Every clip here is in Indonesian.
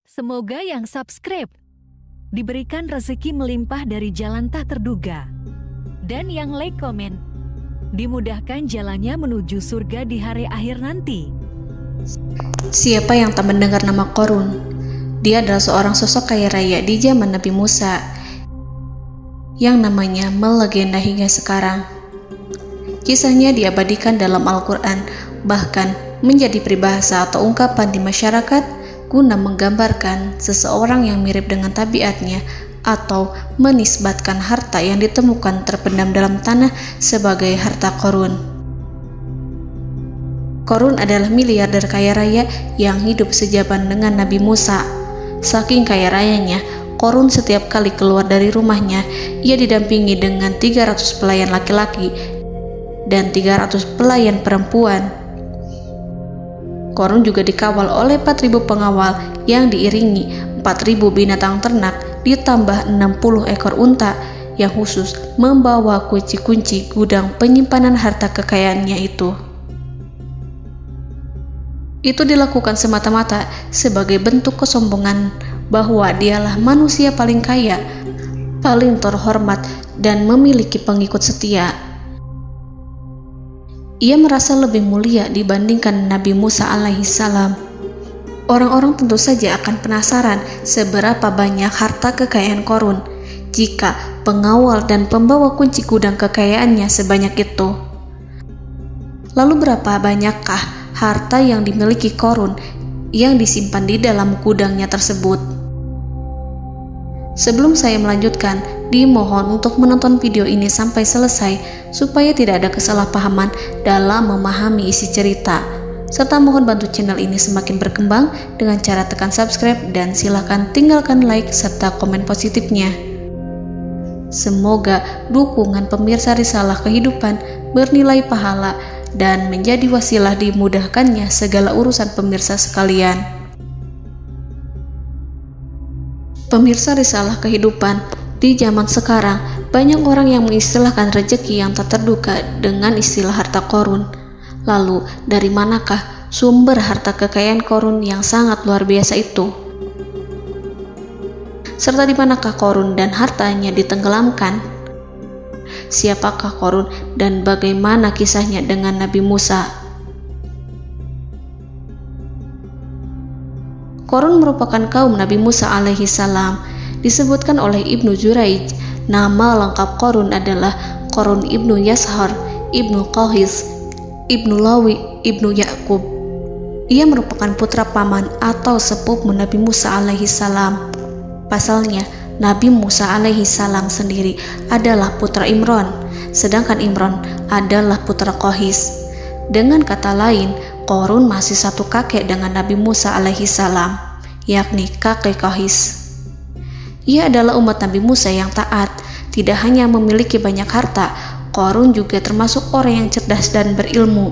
Semoga yang subscribe diberikan rezeki melimpah dari jalan tak terduga. Dan yang like komen, dimudahkan jalannya menuju surga di hari akhir nanti. Siapa yang tak mendengar nama Qorun? Dia adalah seorang sosok kaya raya di zaman Nabi Musa yang namanya melegenda hingga sekarang. Kisahnya diabadikan dalam Al-Quran, bahkan menjadi peribahasa atau ungkapan di masyarakat guna menggambarkan seseorang yang mirip dengan tabiatnya atau menisbatkan harta yang ditemukan terpendam dalam tanah sebagai harta Qorun. Qorun adalah miliarder kaya raya yang hidup sejaman dengan Nabi Musa. Saking kaya rayanya, Qorun setiap kali keluar dari rumahnya, ia didampingi dengan 300 pelayan laki-laki dan 300 pelayan perempuan. Qorun juga dikawal oleh 4.000 pengawal yang diiringi 4.000 binatang ternak ditambah 60 ekor unta yang khusus membawa kunci-kunci gudang penyimpanan harta kekayaannya itu. Itu dilakukan semata-mata sebagai bentuk kesombongan bahwa dialah manusia paling kaya, paling terhormat, dan memiliki pengikut setia. Ia merasa lebih mulia dibandingkan Nabi Musa alaihissalam. Orang-orang tentu saja akan penasaran seberapa banyak harta kekayaan Qorun jika pengawal dan pembawa kunci gudang kekayaannya sebanyak itu. Lalu berapa banyakkah harta yang dimiliki Qorun yang disimpan di dalam gudangnya tersebut? Sebelum saya melanjutkan, dimohon untuk menonton video ini sampai selesai supaya tidak ada kesalahpahaman dalam memahami isi cerita, serta mohon bantu channel ini semakin berkembang dengan cara tekan subscribe dan silakan tinggalkan like serta komen positifnya. Semoga dukungan pemirsa Risalah Kehidupan bernilai pahala dan menjadi wasilah dimudahkannya segala urusan pemirsa sekalian. Pemirsa Risalah Kehidupan, di zaman sekarang banyak orang yang mengistilahkan rezeki yang tak terduga dengan istilah harta Qorun. Lalu dari manakah sumber harta kekayaan Qorun yang sangat luar biasa itu? Serta di manakah Qorun dan hartanya ditenggelamkan? Siapakah Qorun dan bagaimana kisahnya dengan Nabi Musa? Qorun merupakan kaum Nabi Musa alaihissalam. Disebutkan oleh Ibnu Jurayj, nama lengkap Qorun adalah Qorun ibnu Yashar, ibnu Qahis, ibnu Lawi, ibnu Yakub. Ia merupakan putra paman atau sepupu Nabi Musa alaihissalam. Pasalnya, Nabi Musa alaihissalam sendiri adalah putra Imran, sedangkan Imran adalah putra Qahis. Dengan kata lain, Qorun masih satu kakek dengan Nabi Musa alaihissalam, yakni kakek Qahis. Ia adalah umat Nabi Musa yang taat. Tidak hanya memiliki banyak harta, Qorun juga termasuk orang yang cerdas dan berilmu.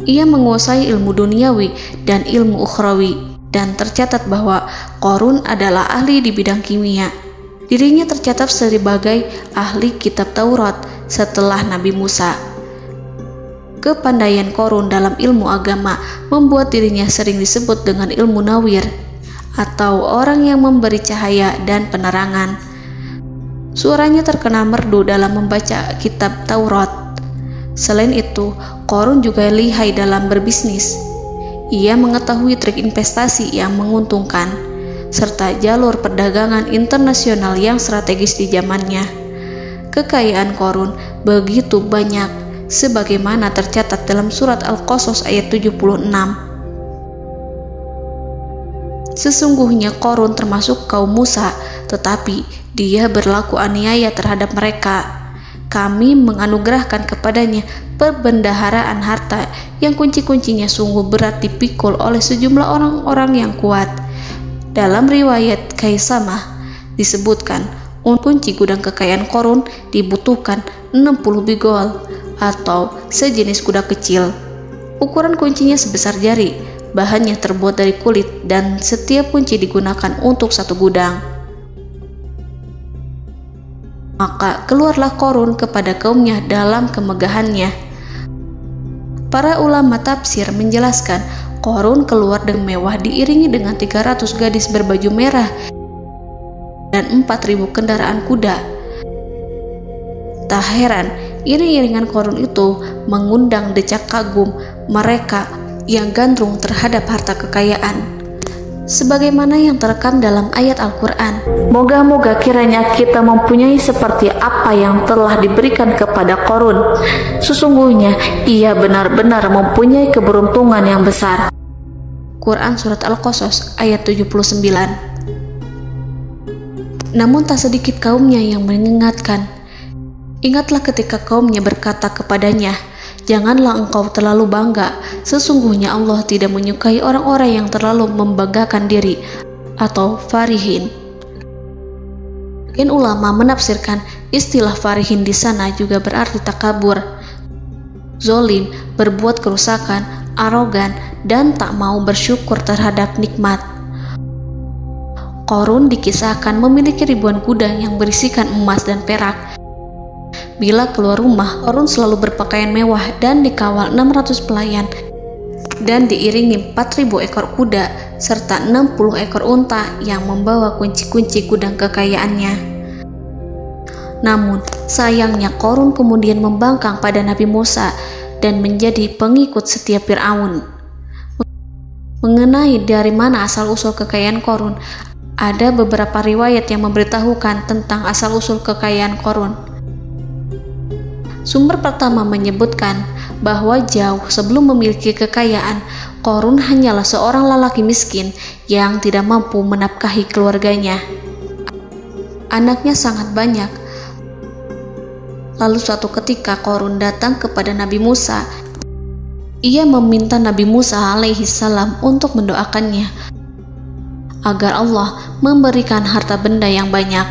Ia menguasai ilmu duniawi dan ilmu ukhrawi, dan tercatat bahwa Qorun adalah ahli di bidang kimia. Dirinya tercatat sebagai ahli kitab Taurat setelah Nabi Musa. Kepandaian Qorun dalam ilmu agama membuat dirinya sering disebut dengan ilmu nawir, atau orang yang memberi cahaya dan penerangan. Suaranya terkenal merdu dalam membaca kitab Taurat. Selain itu, Qorun juga lihai dalam berbisnis. Ia mengetahui trik investasi yang menguntungkan, serta jalur perdagangan internasional yang strategis di zamannya. Kekayaan Qorun begitu banyak, sebagaimana tercatat dalam surat Al-Qasas ayat 76. Sesungguhnya Qorun termasuk kaum Musa, tetapi dia berlaku aniaya terhadap mereka. Kami menganugerahkan kepadanya perbendaharaan harta yang kunci-kuncinya sungguh berat dipikul oleh sejumlah orang-orang yang kuat. Dalam riwayat Kaisamah disebutkan, kunci gudang kekayaan Qorun dibutuhkan 60 bigol atau sejenis kuda kecil. Ukuran kuncinya sebesar jari, bahannya terbuat dari kulit, dan setiap kunci digunakan untuk satu gudang. Maka keluarlah Qorun kepada kaumnya dalam kemegahannya. Para ulama tafsir menjelaskan Qarun keluar dengan mewah diiringi dengan 300 gadis berbaju merah dan 4.000 kendaraan kuda. Tak heran, iring-iringan Qarun itu mengundang decak kagum mereka yang gandrung terhadap harta kekayaan. Sebagaimana yang terekam dalam ayat Al-Quran, moga-moga kiranya kita mempunyai seperti apa yang telah diberikan kepada Qarun. Sesungguhnya ia benar-benar mempunyai keberuntungan yang besar. Quran Surat Al-Qasas ayat 79. Namun tak sedikit kaumnya yang mengingatkan, ingatlah ketika kaumnya berkata kepadanya, janganlah engkau terlalu bangga, sesungguhnya Allah tidak menyukai orang-orang yang terlalu membanggakan diri atau farihin. Ulama menafsirkan istilah farihin di sana juga berarti takabur, zolim, berbuat kerusakan, arogan, dan tak mau bersyukur terhadap nikmat. Qarun dikisahkan memiliki ribuan kuda yang berisikan emas dan perak. Bila keluar rumah, Qarun selalu berpakaian mewah dan dikawal 600 pelayan dan diiringi 4.000 ekor kuda serta 60 ekor unta yang membawa kunci-kunci gudang kekayaannya. Namun, sayangnya Qarun kemudian membangkang pada Nabi Musa dan menjadi pengikut setia Fir'aun. Mengenai dari mana asal-usul kekayaan Qarun, ada beberapa riwayat yang memberitahukan tentang asal-usul kekayaan Qarun. Sumber pertama menyebutkan bahwa jauh sebelum memiliki kekayaan, Qarun hanyalah seorang lelaki miskin yang tidak mampu menafkahi keluarganya. Anaknya sangat banyak. Lalu suatu ketika Qarun datang kepada Nabi Musa. Ia meminta Nabi Musa alaihi salam untuk mendoakannya agar Allah memberikan harta benda yang banyak.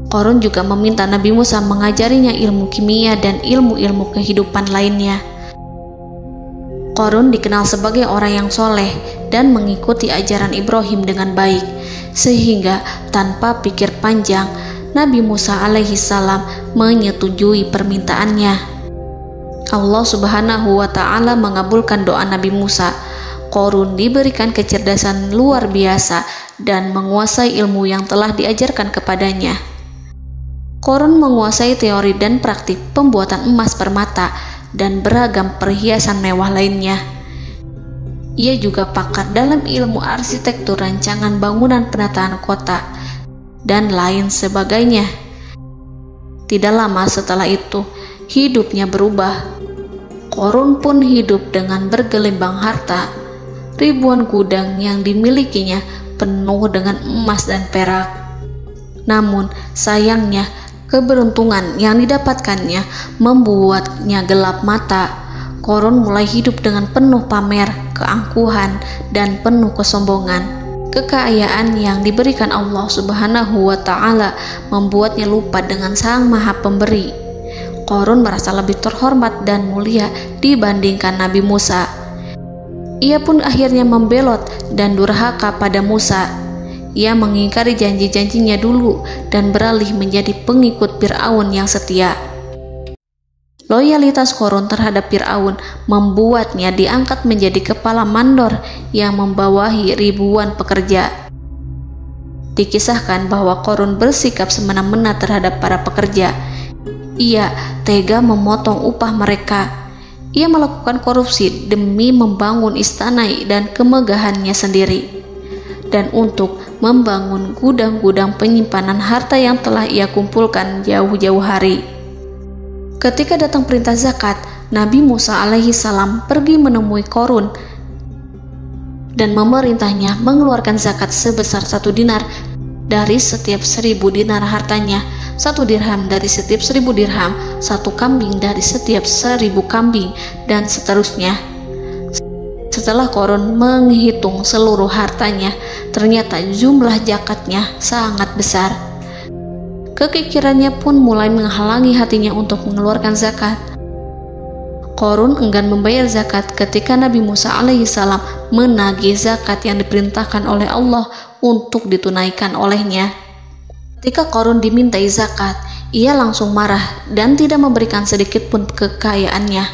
Qarun juga meminta Nabi Musa mengajarinya ilmu kimia dan ilmu-ilmu kehidupan lainnya. Qarun dikenal sebagai orang yang soleh dan mengikuti ajaran Ibrahim dengan baik, sehingga tanpa pikir panjang, Nabi Musa alaihi salam menyetujui permintaannya. Allah Subhanahu wa ta'ala mengabulkan doa Nabi Musa. Qarun diberikan kecerdasan luar biasa dan menguasai ilmu yang telah diajarkan kepadanya. Qarun menguasai teori dan praktik pembuatan emas permata dan beragam perhiasan mewah lainnya. Ia juga pakar dalam ilmu arsitektur, rancangan bangunan, penataan kota, dan lain sebagainya. Tidak lama setelah itu, hidupnya berubah. Qarun pun hidup dengan bergelimbang harta. Ribuan gudang yang dimilikinya penuh dengan emas dan perak. Namun, sayangnya, keberuntungan yang didapatkannya membuatnya gelap mata. Qarun mulai hidup dengan penuh pamer, keangkuhan, dan penuh kesombongan. Kekayaan yang diberikan Allah Subhanahu wa ta'ala membuatnya lupa dengan Sang Maha Pemberi. Qarun merasa lebih terhormat dan mulia dibandingkan Nabi Musa. Ia pun akhirnya membelot dan durhaka pada Musa. Ia mengingkari janji-janjinya dulu dan beralih menjadi pengikut Fir'aun yang setia. Loyalitas Qarun terhadap Fir'aun membuatnya diangkat menjadi kepala mandor yang membawahi ribuan pekerja. Dikisahkan bahwa Qarun bersikap semena-mena terhadap para pekerja. Ia tega memotong upah mereka. Ia melakukan korupsi demi membangun istana dan kemegahannya sendiri, dan untuk membangun gudang-gudang penyimpanan harta yang telah ia kumpulkan jauh-jauh hari. Ketika datang perintah zakat, Nabi Musa alaihi salam pergi menemui Qarun dan memerintahnya mengeluarkan zakat sebesar 1 dinar dari setiap 1000 dinar hartanya, 1 dirham dari setiap 1000 dirham, 1 kambing dari setiap 1000 kambing, dan seterusnya. Setelah Qarun menghitung seluruh hartanya, ternyata jumlah zakatnya sangat besar. Kekikirannya pun mulai menghalangi hatinya untuk mengeluarkan zakat. Qarun enggan membayar zakat ketika Nabi Musa alaihissalam menagih zakat yang diperintahkan oleh Allah untuk ditunaikan olehnya. Ketika Qarun dimintai zakat, ia langsung marah dan tidak memberikan sedikit pun kekayaannya.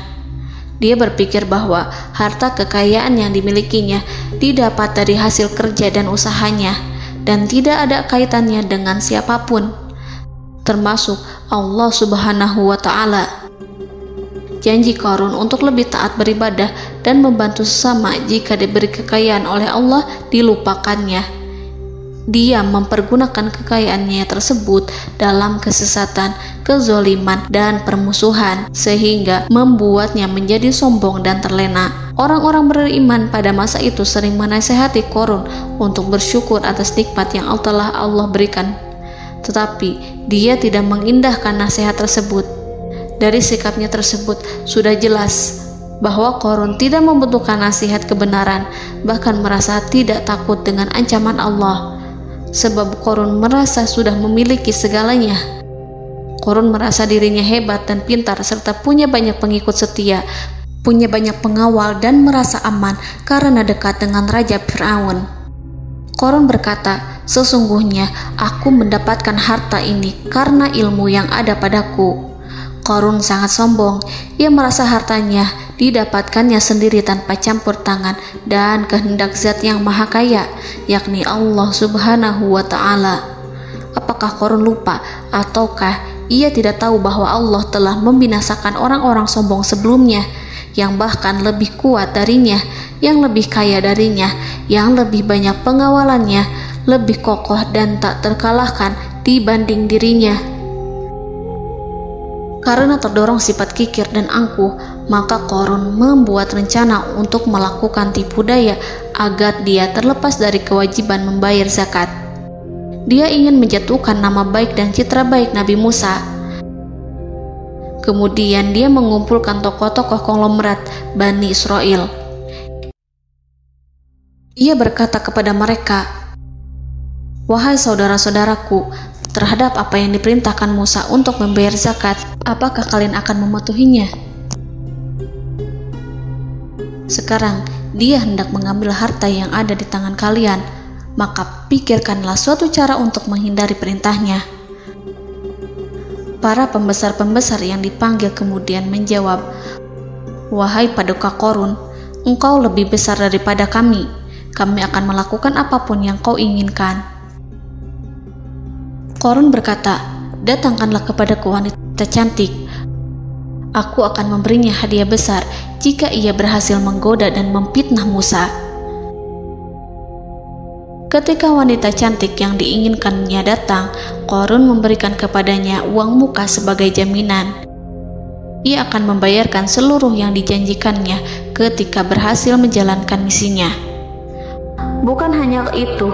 Dia berpikir bahwa harta kekayaan yang dimilikinya didapat dari hasil kerja dan usahanya, dan tidak ada kaitannya dengan siapapun, termasuk Allah Subhanahu wa Ta'ala. Janji Qarun untuk lebih taat beribadah dan membantu sesama jika diberi kekayaan oleh Allah dilupakannya. Dia mempergunakan kekayaannya tersebut dalam kesesatan, kezoliman, dan permusuhan, sehingga membuatnya menjadi sombong dan terlena. Orang-orang beriman pada masa itu sering menasihati Qarun untuk bersyukur atas nikmat yang telah Allah berikan, tetapi dia tidak mengindahkan nasihat tersebut. Dari sikapnya tersebut sudah jelas bahwa Qarun tidak membutuhkan nasihat kebenaran, bahkan merasa tidak takut dengan ancaman Allah. Sebab Qarun merasa sudah memiliki segalanya. Qarun merasa dirinya hebat dan pintar serta punya banyak pengikut setia, punya banyak pengawal dan merasa aman karena dekat dengan Raja Fir'aun. Qarun berkata, "Sesungguhnya aku mendapatkan harta ini karena ilmu yang ada padaku." Qarun sangat sombong. Ia merasa hartanya didapatkannya sendiri tanpa campur tangan dan kehendak Zat yang Maha Kaya, yakni Allah Subhanahu wa Ta'ala. Apakah Qarun lupa ataukah ia tidak tahu bahwa Allah telah membinasakan orang-orang sombong sebelumnya yang bahkan lebih kuat darinya, yang lebih kaya darinya, yang lebih banyak pengawalannya, lebih kokoh dan tak terkalahkan dibanding dirinya? Karena terdorong sifat kikir dan angkuh, maka Qarun membuat rencana untuk melakukan tipu daya agar dia terlepas dari kewajiban membayar zakat. Dia ingin menjatuhkan nama baik dan citra baik Nabi Musa. Kemudian dia mengumpulkan tokoh-tokoh konglomerat Bani Israel. Ia berkata kepada mereka, "Wahai saudara-saudaraku, terhadap apa yang diperintahkan Musa untuk membayar zakat, apakah kalian akan mematuhinya? Sekarang dia hendak mengambil harta yang ada di tangan kalian, maka pikirkanlah suatu cara untuk menghindari perintahnya." Para pembesar-pembesar yang dipanggil kemudian menjawab, "Wahai paduka Qarun, engkau lebih besar daripada kami. Kami akan melakukan apapun yang kau inginkan." Qarun berkata, "Datangkanlah kepadaku wanita cantik. Aku akan memberinya hadiah besar jika ia berhasil menggoda dan memfitnah Musa." Ketika wanita cantik yang diinginkannya datang, Qarun memberikan kepadanya uang muka sebagai jaminan. Ia akan membayarkan seluruh yang dijanjikannya ketika berhasil menjalankan misinya. Bukan hanya itu,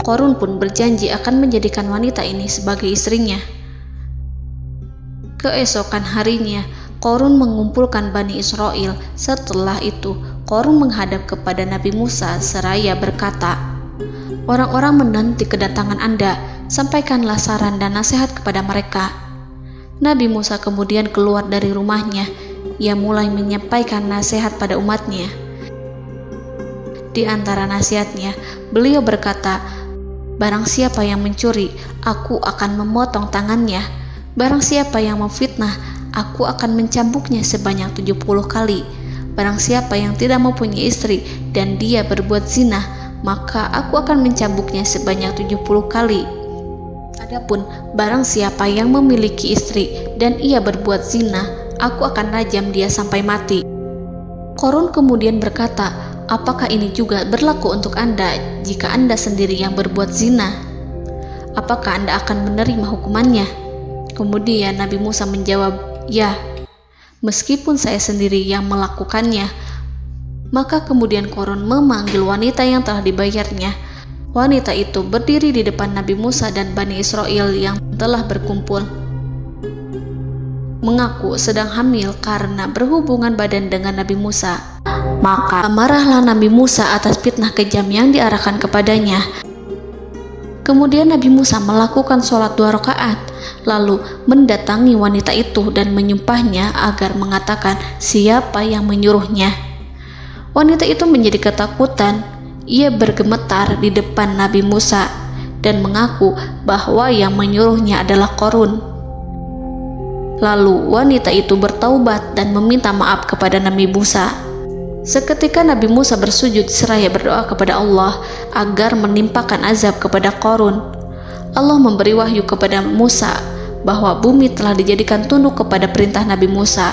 Qarun pun berjanji akan menjadikan wanita ini sebagai istrinya. Keesokan harinya, Qarun mengumpulkan Bani Israel. Setelah itu, Qarun menghadap kepada Nabi Musa seraya berkata, "Orang-orang menanti kedatangan Anda, sampaikanlah saran dan nasihat kepada mereka." Nabi Musa kemudian keluar dari rumahnya. Ia mulai menyampaikan nasihat pada umatnya. Di antara nasihatnya, beliau berkata, "Barang siapa yang mencuri, aku akan memotong tangannya. Barang siapa yang memfitnah, aku akan mencambuknya sebanyak 70 kali. Barang siapa yang tidak mempunyai istri dan dia berbuat zina, maka aku akan mencambuknya sebanyak 70 kali. Adapun barang siapa yang memiliki istri dan ia berbuat zina, aku akan rajam dia sampai mati." Qarun kemudian berkata, "Apakah ini juga berlaku untuk Anda jika Anda sendiri yang berbuat zina? Apakah Anda akan menerima hukumannya?" Kemudian Nabi Musa menjawab, "Ya, meskipun saya sendiri yang melakukannya." Maka kemudian Qarun memanggil wanita yang telah dibayarnya. Wanita itu berdiri di depan Nabi Musa dan Bani Israel yang telah berkumpul, mengaku sedang hamil karena berhubungan badan dengan Nabi Musa. Maka marahlah Nabi Musa atas fitnah kejam yang diarahkan kepadanya. Kemudian Nabi Musa melakukan sholat 2 rakaat, lalu mendatangi wanita itu dan menyumpahnya agar mengatakan siapa yang menyuruhnya. Wanita itu menjadi ketakutan. Ia bergemetar di depan Nabi Musa dan mengaku bahwa yang menyuruhnya adalah Qarun. Lalu wanita itu bertaubat dan meminta maaf kepada Nabi Musa. Seketika Nabi Musa bersujud seraya berdoa kepada Allah agar menimpakan azab kepada Qarun. Allah memberi wahyu kepada Musa bahwa bumi telah dijadikan tunduk kepada perintah Nabi Musa.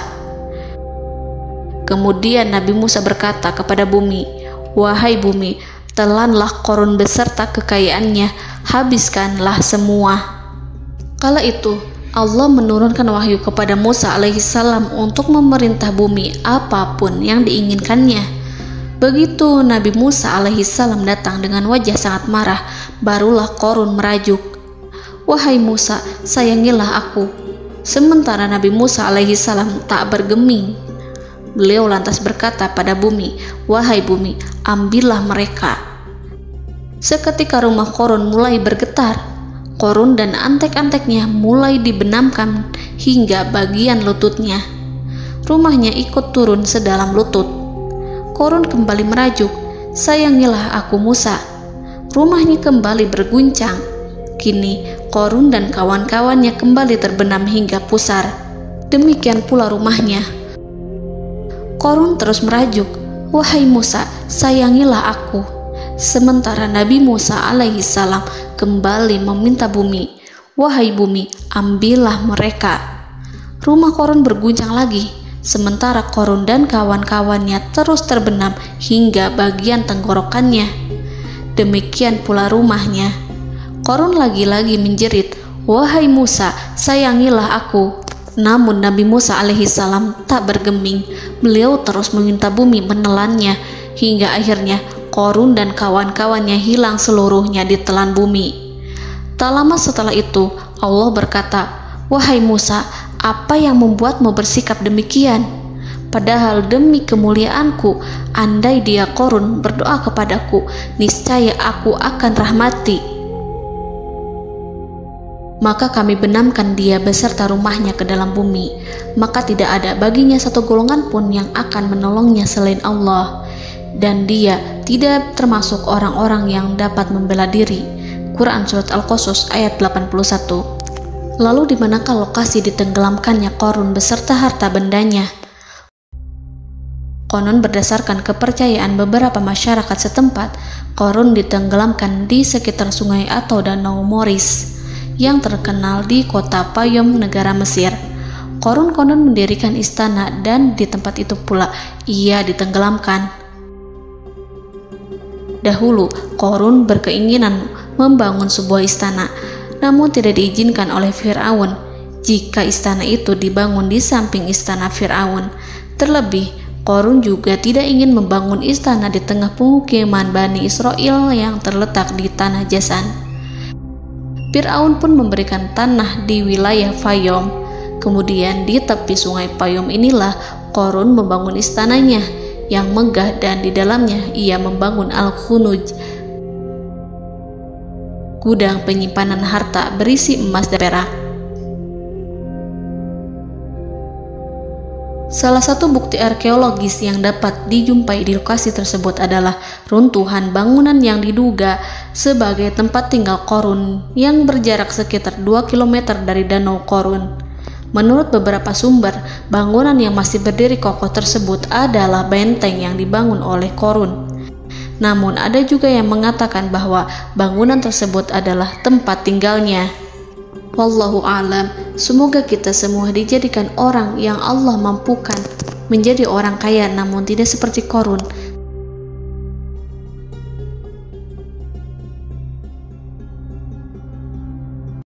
Kemudian Nabi Musa berkata kepada bumi, "Wahai bumi, telanlah Qarun beserta kekayaannya, habiskanlah semua." Kala itu Allah menurunkan wahyu kepada Musa alaihissalam untuk memerintah bumi apapun yang diinginkannya. Begitu Nabi Musa alaihissalam datang dengan wajah sangat marah, barulah Qarun merajuk, "Wahai Musa, sayangilah aku." Sementara Nabi Musa alaihissalam tak bergeming. Beliau lantas berkata pada bumi, "Wahai bumi, ambillah mereka." Seketika rumah Qarun mulai bergetar. Qarun dan antek-anteknya mulai dibenamkan hingga bagian lututnya. Rumahnya ikut turun sedalam lutut. Qarun kembali merajuk, "Sayangilah aku Musa." Rumahnya kembali berguncang. Kini Qarun dan kawan-kawannya kembali terbenam hingga pusar. Demikian pula rumahnya. Qarun terus merajuk, "Wahai Musa, sayangilah aku." Sementara Nabi Musa alaihissalam kembali meminta bumi, "Wahai bumi, ambillah mereka." Rumah Qarun berguncang lagi, sementara Qarun dan kawan-kawannya terus terbenam hingga bagian tenggorokannya. Demikian pula rumahnya. Qarun lagi-lagi menjerit, "Wahai Musa, sayangilah aku." Namun Nabi Musa alaihissalam tak bergeming. Beliau terus meminta bumi menelannya, hingga akhirnya Qarun dan kawan-kawannya hilang seluruhnya ditelan bumi. Tak lama setelah itu Allah berkata, "Wahai Musa, apa yang membuatmu bersikap demikian? Padahal demi kemuliaanku, andai dia Qarun berdoa kepadaku, niscaya aku akan rahmati. Maka kami benamkan dia beserta rumahnya ke dalam bumi, maka tidak ada baginya satu golongan pun yang akan menolongnya selain Allah. Dan dia tidak termasuk orang-orang yang dapat membela diri." Quran Surat Al-Qasas ayat 81. Lalu di manakah lokasi ditenggelamkannya Qarun beserta harta bendanya? Konon berdasarkan kepercayaan beberapa masyarakat setempat, Qarun ditenggelamkan di sekitar sungai atau danau Moris yang terkenal di kota Payom, negara Mesir. Qarun konon mendirikan istana dan di tempat itu pula ia ditenggelamkan. Dahulu, Qarun berkeinginan membangun sebuah istana, namun tidak diizinkan oleh Fir'aun jika istana itu dibangun di samping istana Fir'aun. Terlebih, Qarun juga tidak ingin membangun istana di tengah pemukiman Bani Israel yang terletak di tanah Jasan. Fir'aun pun memberikan tanah di wilayah Fayom. Kemudian di tepi sungai Payom inilah Qarun membangun istananya yang megah, dan di dalamnya ia membangun Al-Khunuj, gudang penyimpanan harta berisi emas dan perak. Salah satu bukti arkeologis yang dapat dijumpai di lokasi tersebut adalah runtuhan bangunan yang diduga sebagai tempat tinggal Qarun yang berjarak sekitar 2 km dari Danau Qarun. Menurut beberapa sumber, bangunan yang masih berdiri kokoh tersebut adalah benteng yang dibangun oleh Qarun. Namun ada juga yang mengatakan bahwa bangunan tersebut adalah tempat tinggalnya. Wallahu a'lam. Semoga kita semua dijadikan orang yang Allah mampukan menjadi orang kaya namun tidak seperti Qarun,